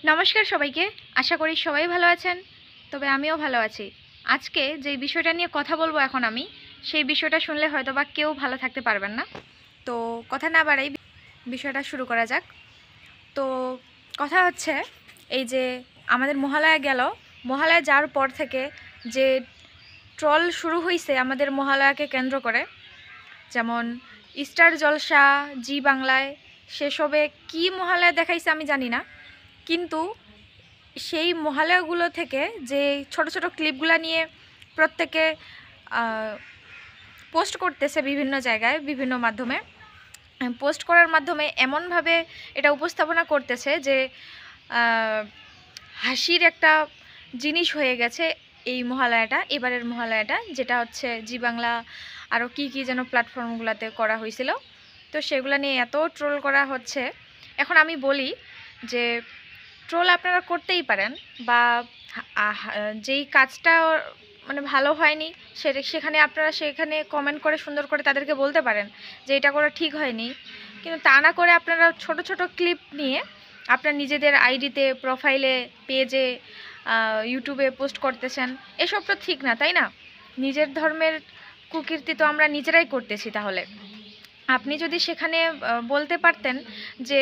নমস্কার সবাইকে। আশা করি সবাই ভালো আছেন, তবে আমিও ভালো আছি। আজকে যে বিষয়টা নিয়ে কথা বলবো এখন আমি, সেই বিষয়টা শুনলে হয়তো বা কেউ ভালো থাকতে পারবেন না। তো কথা না বাড়াই বিষয়টা শুরু করা যাক। তো কথা হচ্ছে এই যে আমাদের মহালয়া গেল, মহালয়া যাওয়ার পর থেকে যে ট্রল শুরু হয়েছে আমাদের মহালয়াকে কেন্দ্র করে, যেমন স্টার জলসা, জি বাংলায় সেসবে কি মহালয়া দেখাইছে আমি জানি না, কিন্তু সেই মহালয়াগুলো থেকে যে ছোট ছোট ক্লিপগুলো নিয়ে প্রত্যেকে পোস্ট করতেছে বিভিন্ন জায়গায়, বিভিন্ন মাধ্যমে পোস্ট করার মাধ্যমে এমনভাবে এটা উপস্থাপনা করতেছে যে হাসির একটা জিনিস হয়ে গেছে এই মহালয়াটা, এবারের মহালয়াটা, যেটা হচ্ছে জি বাংলা আরও কি যেন প্ল্যাটফর্মগুলোতে করা হয়েছিল। তো সেগুলো নিয়ে এত ট্রোল করা হচ্ছে। এখন আমি বলি যে ট্রোল আপনারা করতেই পারেন, বা যেই কাজটা মানে ভালো হয়নি সেখানে আপনারা সেখানে কমেন্ট করে সুন্দর করে তাদেরকে বলতে পারেন যে এটা করা ঠিক হয়নি, কিন্তু তা না করে আপনারা ছোট ছোট ক্লিপ নিয়ে আপনার নিজেদের আইডিতে, প্রোফাইলে, পেজে, ইউটিউবে পোস্ট করতেছেন। এসব তো ঠিক না, তাই না? নিজের ধর্মের কুকীর্তি তো আমরা নিজেরাই করতেছি। তাহলে আপনি যদি সেখানে বলতে পারতেন যে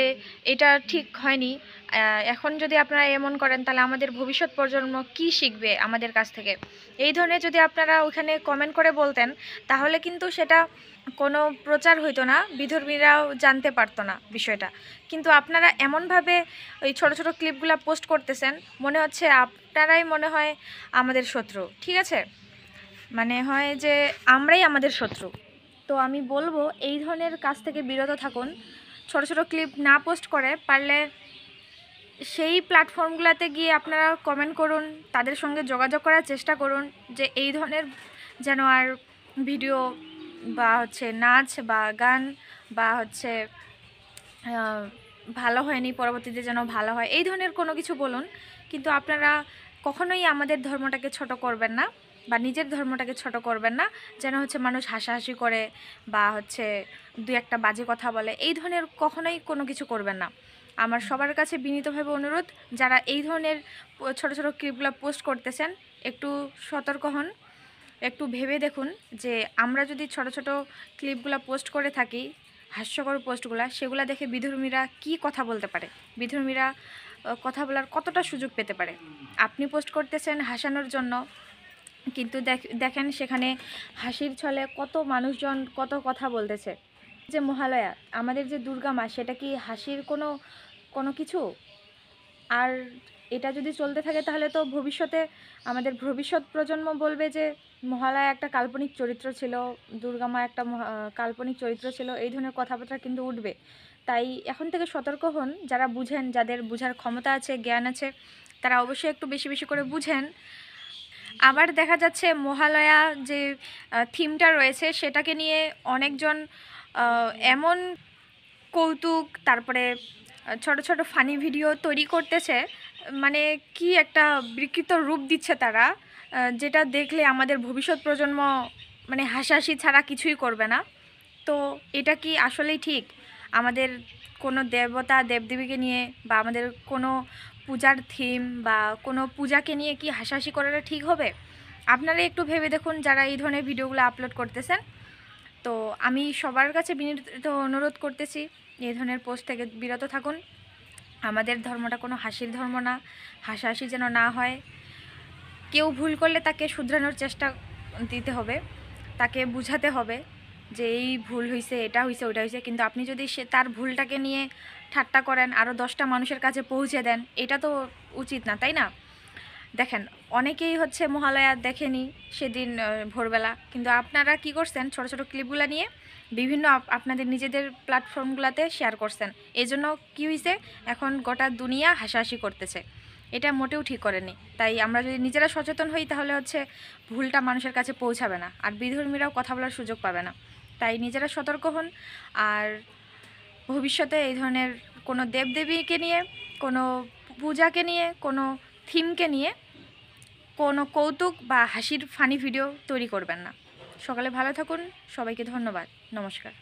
এটা ঠিক হয়নি, এখন যদি আপনারা এমন করেন তাহলে আমাদের ভবিষ্যৎ প্রজন্ম কি শিখবে আমাদের কাছ থেকে, এই ধরনের যদি আপনারা ওইখানে কমেন্ট করে বলতেন, তাহলে কিন্তু সেটা কোনো প্রচার হইতো না, বিধর্মীরাও জানতে পারতো না বিষয়টা। কিন্তু আপনারা এমনভাবে ওই ছোট ছোট ক্লিপগুলো পোস্ট করতেছেন, মনে হচ্ছে আপনারাই মনে হয় আমাদের শত্রু। ঠিক আছে, মানে হয় যে আমরাই আমাদের শত্রু। তো আমি বলবো এই ধরনের কাজ থেকে বিরত থাকুন। ছোট ছোট ক্লিপ না পোস্ট করে পারলে সেই প্ল্যাটফর্মগুলোতে গিয়ে আপনারা কমেন্ট করুন, তাদের সঙ্গে যোগাযোগ করার চেষ্টা করুন যে এই ধরনের যেন আর ভিডিও বা হচ্ছে নাচ বা গান বা হচ্ছে ভালো হয়নি, পরবর্তীতে যেন ভালো হয়, এই ধরনের কোনো কিছু বলুন। কিন্তু আপনারা কখনোই আমাদের ধর্মটাকে ছোট করবেন না, বা নিজের ধর্মটাকে ছোট করবেন না, যেন হচ্ছে মানুষ হাসাহাসি করে বা হচ্ছে দু একটা বাজে কথা বলে, এই ধরনের কখনোই কোনো কিছু করবেন না। আমার সবার কাছে বিনীতভাবে অনুরোধ, যারা এই ধরনের ছোট ছোট ক্লিপগুলো পোস্ট করতেছেন, একটু সতর্ক হন, একটু ভেবে দেখুন যে আমরা যদি ছোট ছোট ক্লিপগুলো পোস্ট করে থাকি, হাস্যকর পোস্টগুলো, সেগুলো দেখে বিধর্মীরা কি কথা বলতে পারে, বিধর্মীরা কথা বলার কতটা সুযোগ পেতে পারে। আপনি পোস্ট করতেছেন হাসানোর জন্য, কিন্তু দেখেন সেখানে হাসির ছলে কত মানুষজন কত কথা বলতেছে। যে মহালয়া, আমাদের যে দুর্গা মা, সেটা কি হাসির কোনো কিছু? আর এটা যদি চলতে থাকে তাহলে তো ভবিষ্যতে আমাদের ভবিষ্যৎ প্রজন্ম বলবে যে মহালয়া একটা কাল্পনিক চরিত্র ছিল, দুর্গা মা একটা কাল্পনিক চরিত্র ছিল, এই ধরনের কথাবার্তা কিন্তু উঠবে। তাই এখন থেকে সতর্ক হন, যারা বুঝেন, যাদের বুঝার ক্ষমতা আছে, জ্ঞান আছে, তারা অবশ্যই একটু বেশি বেশি করে বুঝেন। আবার দেখা যাচ্ছে মহালয়া যে থিমটা রয়েছে সেটাকে নিয়ে অনেকজন এমন কৌতুক, তারপরে ছোট ছোট ফানি ভিডিও তৈরি করতেছে, মানে কি একটা বিকৃত রূপ দিচ্ছে তারা, যেটা দেখলে আমাদের ভবিষ্যৎ প্রজন্ম মানে হাসাহাসি ছাড়া কিছুই করবে না। তো এটা কি আসলেই ঠিক? আমাদের কোনো দেবতা দেবদেবীকে নিয়ে বা আমাদের কোনো পূজার থিম বা কোনো পূজাকে নিয়ে কি হাসাহাসি করাটা ঠিক হবে? আপনারা একটু ভেবে দেখুন, যারা এই ধরনের ভিডিওগুলো আপলোড করতেছেন। তো আমি সবার কাছে বিনীত অনুরোধ করতেছি, এই ধরনের পোস্ট থেকে বিরত থাকুন। আমাদের ধর্মটা কোনো হাসির ধর্ম না, হাসাহাসি যেন না হয়। কেউ ভুল করলে তাকে শুধরানোর চেষ্টা দিতে হবে, তাকে বুঝাতে হবে যে এই ভুল হয়েছে, এটা হয়েছে, ওটা হয়েছে। কিন্তু আপনি যদি তার ভুলটাকে নিয়ে ঠাট্টা করেন, আরও 10টা মানুষের কাছে পৌঁছে দেন, এটা তো উচিত না, তাই না? দেখেন, অনেকেই হচ্ছে মহালয়া দেখেনি সেদিন ভোরবেলা, কিন্তু আপনারা কি করছেন, ছোট ছোট ক্লিপগুলো নিয়ে বিভিন্ন আপনাদের নিজেদের প্ল্যাটফর্মগুলোতে শেয়ার করছেন। এই জন্য কী হয়েছে, এখন গোটা দুনিয়া হাসাহাসি করতেছে। এটা মোটেও ঠিক করেনি। তাই আমরা যদি নিজেরা সচেতন হই তাহলে হচ্ছে ভুলটা মানুষের কাছে পৌঁছাবে না, আর বিধর্মীরাও কথা বলার সুযোগ পাবে না। তাই নিজেরা সতর্ক হন। আর ভবিষ্যতে এই ধরনের কোনো দেবদেবীকে নিয়ে, কোনো পূজাকে নিয়ে, কোনো থিমকে নিয়ে কোনো কৌতুক বা হাসির ফানি ভিডিও তৈরি করবেন না। সকালে ভালো থাকুন, সবাইকে ধন্যবাদ, নমস্কার।